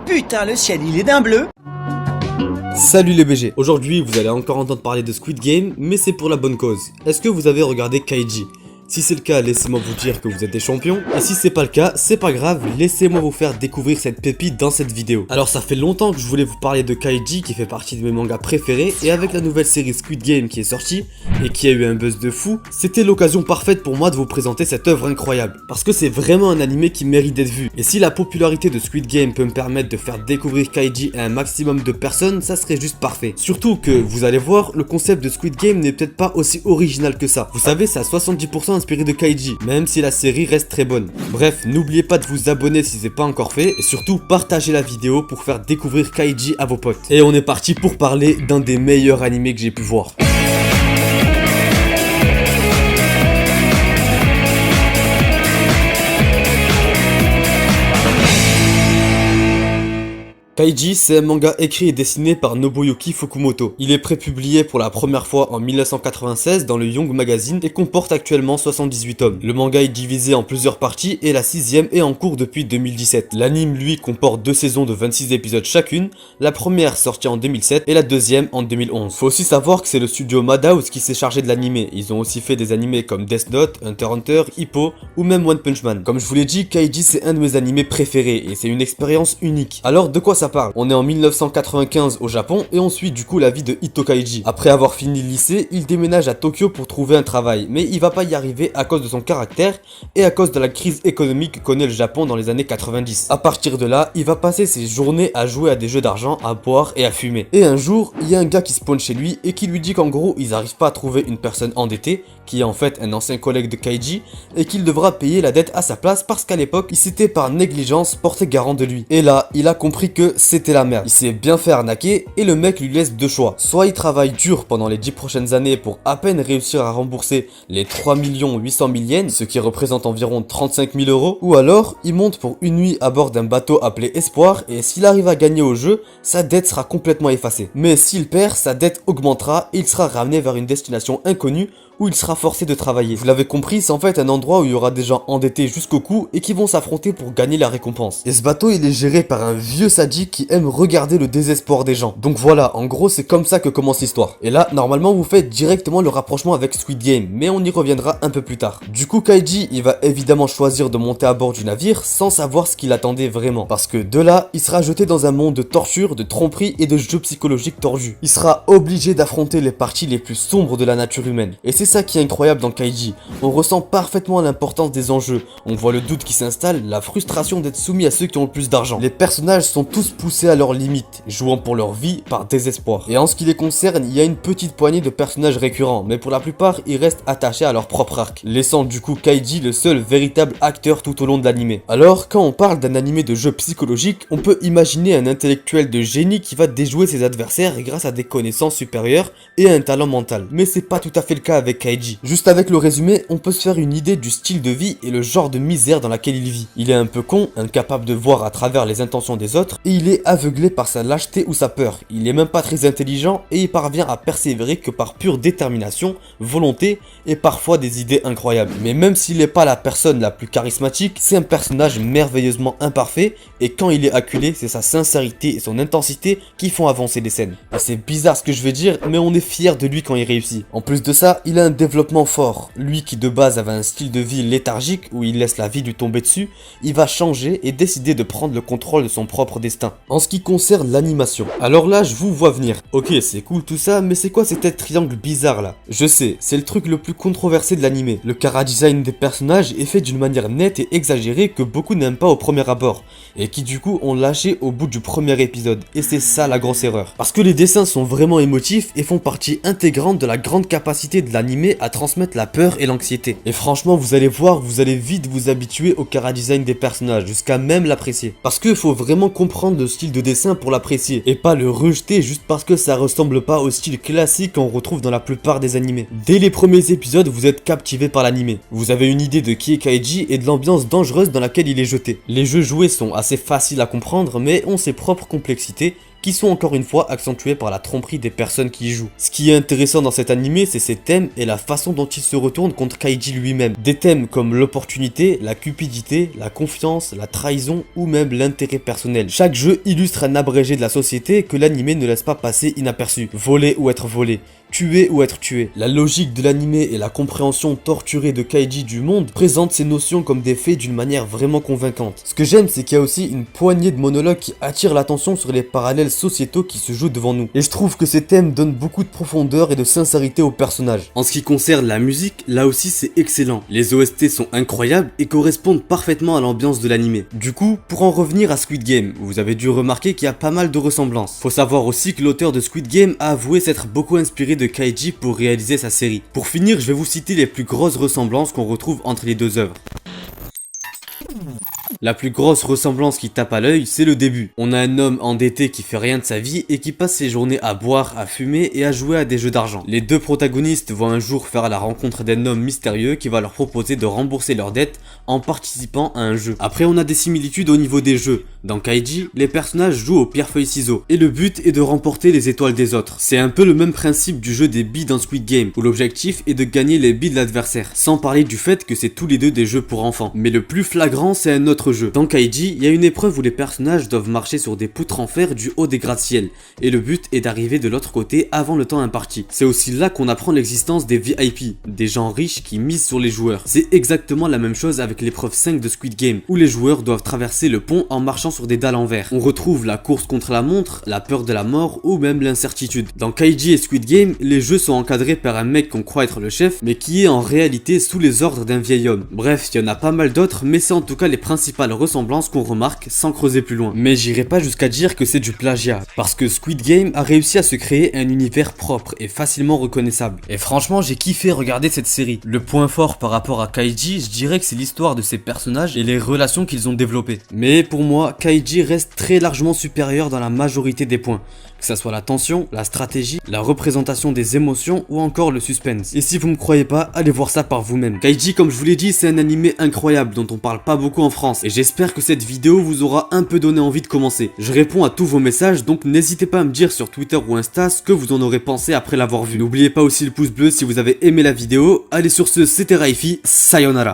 Putain, le ciel, il est d'un bleu. Salut les BG, aujourd'hui vous allez encore entendre parler de Squid Game, mais c'est pour la bonne cause. Est-ce que vous avez regardé Kaiji? Si c'est le cas, laissez-moi vous dire que vous êtes des champions. Et si c'est pas le cas, c'est pas grave, laissez-moi vous faire découvrir cette pépite dans cette vidéo. Alors ça fait longtemps que je voulais vous parler de Kaiji qui fait partie de mes mangas préférés. Et avec la nouvelle série Squid Game qui est sortie et qui a eu un buzz de fou, c'était l'occasion parfaite pour moi de vous présenter cette œuvre incroyable. Parce que c'est vraiment un animé qui mérite d'être vu. Et si la popularité de Squid Game peut me permettre de faire découvrir Kaiji à un maximum de personnes, ça serait juste parfait. Surtout que, vous allez voir, le concept de Squid Game n'est peut-être pas aussi original que ça. Vous savez, c'est à 70% inspiré de Kaiji, même si la série reste très bonne. Bref, n'oubliez pas de vous abonner si c'est pas encore fait, et surtout partagez la vidéo pour faire découvrir Kaiji à vos potes. Et on est parti pour parler d'un des meilleurs animés que j'ai pu voir. Kaiji, c'est un manga écrit et dessiné par Nobuyuki Fukumoto. Il est prépublié pour la première fois en 1996 dans le Young Magazine et comporte actuellement 78 tomes. Le manga est divisé en plusieurs parties et la 6ème est en cours depuis 2017. L'anime, lui, comporte 2 saisons de 26 épisodes chacune, la première sortie en 2007 et la deuxième en 2011. Faut aussi savoir que c'est le studio Madhouse qui s'est chargé de l'animé. Ils ont aussi fait des animés comme Death Note, Hunter x Hunter, Hippo ou même One Punch Man. Comme je vous l'ai dit, Kaiji c'est un de mes animés préférés et c'est une expérience unique. Alors de quoi ça parle? On est en 1995 au Japon et on suit du coup la vie de Ito Kaiji. Après avoir fini le lycée, il déménage à Tokyo pour trouver un travail, mais il va pas y arriver à cause de son caractère et à cause de la crise économique que connaît le Japon dans les années 90. À partir de là, il va passer ses journées à jouer à des jeux d'argent, à boire et à fumer. Et un jour, il y a un gars qui spawn chez lui et qui lui dit qu'en gros, ils n'arrivent pas à trouver une personne endettée, qui est en fait un ancien collègue de Kaiji, et qu'il devra payer la dette à sa place parce qu'à l'époque, il s'était par négligence porté garant de lui. Et là, il a compris que c'était la merde. Il s'est bien fait arnaquer et le mec lui laisse deux choix. Soit il travaille dur pendant les 10 prochaines années pour à peine réussir à rembourser les 3 800 000 yens, ce qui représente environ 35 000 euros, ou alors il monte pour une nuit à bord d'un bateau appelé Espoir et s'il arrive à gagner au jeu, sa dette sera complètement effacée. Mais s'il perd, sa dette augmentera et il sera ramené vers une destination inconnue où il sera forcé de travailler. Vous l'avez compris, c'est en fait un endroit où il y aura des gens endettés jusqu'au cou et qui vont s'affronter pour gagner la récompense. Et ce bateau, il est géré par un vieux sadique qui aime regarder le désespoir des gens. Donc voilà, en gros, c'est comme ça que commence l'histoire. Et là, normalement, vous faites directement le rapprochement avec Squid Game, mais on y reviendra un peu plus tard. Du coup, Kaiji, il va évidemment choisir de monter à bord du navire sans savoir ce qu'il attendait vraiment. Parce que de là, il sera jeté dans un monde de torture, de tromperie et de jeux psychologiques tordus. Il sera obligé d'affronter les parties les plus sombres de la nature humaine. Et c'est ça qui est incroyable dans Kaiji, on ressent parfaitement l'importance des enjeux, on voit le doute qui s'installe, la frustration d'être soumis à ceux qui ont le plus d'argent. Les personnages sont tous poussés à leurs limites, jouant pour leur vie par désespoir. Et en ce qui les concerne, il y a une petite poignée de personnages récurrents, mais pour la plupart, ils restent attachés à leur propre arc, laissant du coup Kaiji le seul véritable acteur tout au long de l'animé. Alors, quand on parle d'un animé de jeu psychologique, on peut imaginer un intellectuel de génie qui va déjouer ses adversaires grâce à des connaissances supérieures et à un talent mental. Mais c'est pas tout à fait le cas avec Kaiji. Juste avec le résumé, on peut se faire une idée du style de vie et le genre de misère dans laquelle il vit. Il est un peu con, incapable de voir à travers les intentions des autres, et il est aveuglé par sa lâcheté ou sa peur. Il est même pas très intelligent et il parvient à persévérer que par pure détermination, volonté et parfois des idées incroyables. Mais même s'il n'est pas la personne la plus charismatique, c'est un personnage merveilleusement imparfait et quand il est acculé, c'est sa sincérité et son intensité qui font avancer les scènes. Et c'est bizarre ce que je vais dire, mais on est fier de lui quand il réussit. En plus de ça, il a un développement fort. Lui qui de base avait un style de vie léthargique où il laisse la vie lui tomber dessus, il va changer et décider de prendre le contrôle de son propre destin. En ce qui concerne l'animation, alors là je vous vois venir. Ok, c'est cool tout ça, mais c'est quoi ces têtes triangles bizarres là? Je sais, c'est le truc le plus controversé de l'animé. Le chara-design des personnages est fait d'une manière nette et exagérée que beaucoup n'aiment pas au premier abord, et qui du coup ont lâché au bout du premier épisode, et c'est ça la grosse erreur. Parce que les dessins sont vraiment émotifs et font partie intégrante de la grande capacité de l'animé à transmettre la peur et l'anxiété. Et franchement, vous allez voir, vous allez vite vous habituer au chara-design des personnages, jusqu'à même l'apprécier. Parce qu'il faut vraiment comprendre le style de dessin pour l'apprécier, et pas le rejeter juste parce que ça ressemble pas au style classique qu'on retrouve dans la plupart des animés. Dès les premiers épisodes, vous êtes captivé par l'animé. Vous avez une idée de qui est Kaiji et de l'ambiance dangereuse dans laquelle il est jeté. Les jeux joués sont assez faciles à comprendre, mais ont ses propres complexités qui sont encore une fois accentués par la tromperie des personnes qui y jouent. Ce qui est intéressant dans cet animé, c'est ses thèmes et la façon dont il se retourne contre Kaiji lui-même. Des thèmes comme l'opportunité, la cupidité, la confiance, la trahison ou même l'intérêt personnel. Chaque jeu illustre un abrégé de la société que l'animé ne laisse pas passer inaperçu. Voler ou être volé, tuer ou être tué. La logique de l'animé et la compréhension torturée de Kaiji du monde présentent ces notions comme des faits d'une manière vraiment convaincante. Ce que j'aime, c'est qu'il y a aussi une poignée de monologues qui attirent l'attention sur les parallèles sociétaux qui se jouent devant nous. Et je trouve que ces thèmes donnent beaucoup de profondeur et de sincérité aux personnages. En ce qui concerne la musique, là aussi c'est excellent. Les OST sont incroyables et correspondent parfaitement à l'ambiance de l'animé. Du coup, pour en revenir à Squid Game, vous avez dû remarquer qu'il y a pas mal de ressemblances. Faut savoir aussi que l'auteur de Squid Game a avoué s'être beaucoup inspiré de Kaiji pour réaliser sa série. Pour finir, je vais vous citer les plus grosses ressemblances qu'on retrouve entre les deux œuvres. La plus grosse ressemblance qui tape à l'œil, c'est le début. On a un homme endetté qui fait rien de sa vie et qui passe ses journées à boire, à fumer et à jouer à des jeux d'argent. Les deux protagonistes vont un jour faire la rencontre d'un homme mystérieux qui va leur proposer de rembourser leurs dettes en participant à un jeu. Après, on a des similitudes au niveau des jeux. Dans Kaiji, les personnages jouent au pierre-feuille-ciseaux et le but est de remporter les étoiles des autres. C'est un peu le même principe du jeu des billes dans Squid Game, où l'objectif est de gagner les billes de l'adversaire, sans parler du fait que c'est tous les deux des jeux pour enfants. Mais le plus flagrant, c'est un autre jeu. Dans Kaiji, il y a une épreuve où les personnages doivent marcher sur des poutres en fer du haut des gratte-ciel, et le but est d'arriver de l'autre côté avant le temps imparti. C'est aussi là qu'on apprend l'existence des VIP, des gens riches qui misent sur les joueurs. C'est exactement la même chose avec l'épreuve 5 de Squid Game, où les joueurs doivent traverser le pont en marchant sur des dalles en verre. On retrouve la course contre la montre, la peur de la mort ou même l'incertitude. Dans Kaiji et Squid Game, les jeux sont encadrés par un mec qu'on croit être le chef, mais qui est en réalité sous les ordres d'un vieil homme. Bref, il y en a pas mal d'autres, mais c'est en tout cas les principales ressemblances qu'on remarque sans creuser plus loin. Mais j'irai pas jusqu'à dire que c'est du plagiat, parce que Squid Game a réussi à se créer un univers propre et facilement reconnaissable. Et franchement, j'ai kiffé regarder cette série. Le point fort par rapport à Kaiji, je dirais que c'est l'histoire de ces personnages et les relations qu'ils ont développées. Mais pour moi, Kaiji reste très largement supérieur dans la majorité des points. Que ça soit la tension, la stratégie, la représentation des émotions ou encore le suspense. Et si vous me croyez pas, allez voir ça par vous-même. Kaiji, comme je vous l'ai dit, c'est un animé incroyable dont on parle pas beaucoup en France. Et j'espère que cette vidéo vous aura un peu donné envie de commencer. Je réponds à tous vos messages, donc n'hésitez pas à me dire sur Twitter ou Insta ce que vous en aurez pensé après l'avoir vu. N'oubliez pas aussi le pouce bleu si vous avez aimé la vidéo. Allez sur ce, c'était Raifi, sayonara.